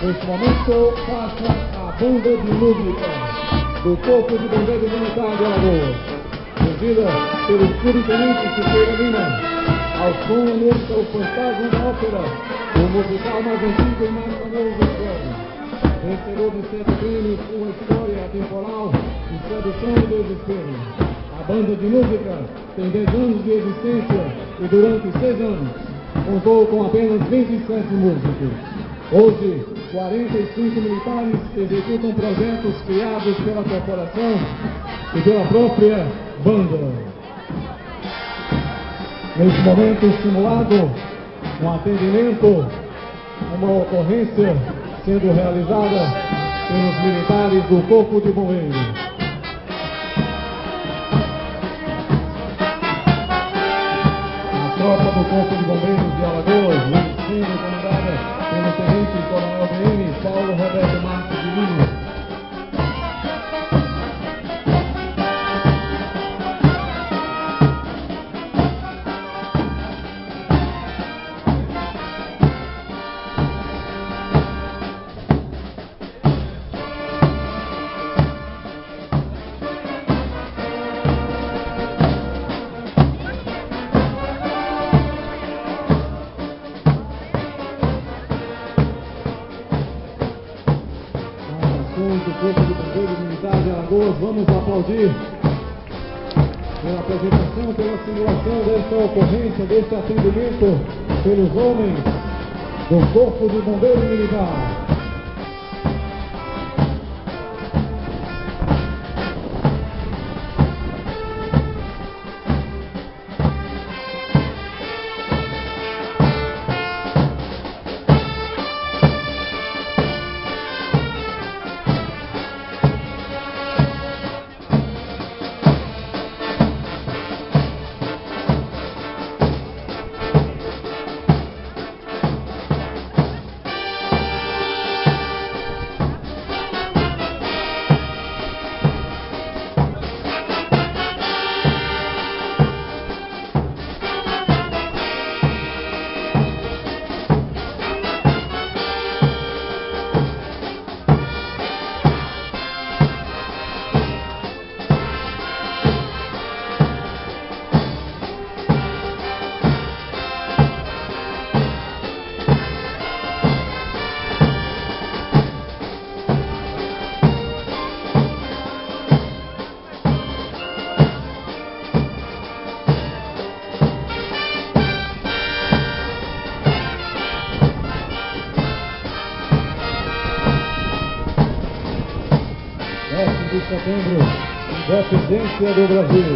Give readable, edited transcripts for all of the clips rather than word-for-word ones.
Neste momento passa a banda de música do Corpo de Bombeiros Militar de Alagoas, dirigida pelo subtenente Siqueira Lima, ao som da música O Fantasma da Ópera, o musical mais antigo e mais famoso do Brasil, vencedor de 7 prêmios com uma história atemporal e sedução e desespero. A banda de música tem 10 anos de existência e durante 6 anos contou com apenas 27 músicos. Hoje, 45 militares executam projetos criados pela corporação e pela própria banda. Neste momento simulado, um atendimento, uma ocorrência sendo realizada pelos militares do Corpo de Bombeiros. A tropa do Corpo de Bombeiros de Alagoas, sendo comandada pelo Tenente Coronel BM Paulo Roberto Marques de Lima. Do Corpo de Bombeiros Militar de Alagoas, vamos aplaudir pela apresentação, pela simulação desta ocorrência, deste atendimento pelos homens do Corpo de Bombeiros Militar. De setembro, independência do Brasil.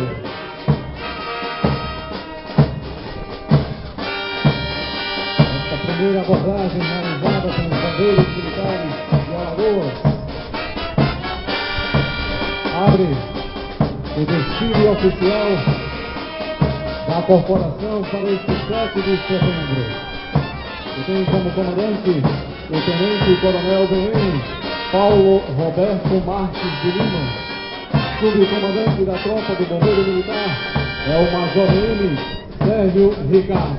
Esta primeira abordagem realizada pelos bombeiros militares de Alagoas abre o desfile oficial da corporação para este 7 de setembro. Eu tenho como comandante o Tenente Coronel BM Paulo Roberto Marques de Lima. Subcomandante da tropa do Bombeiro Militar é o Major M. Sérgio Ricardo.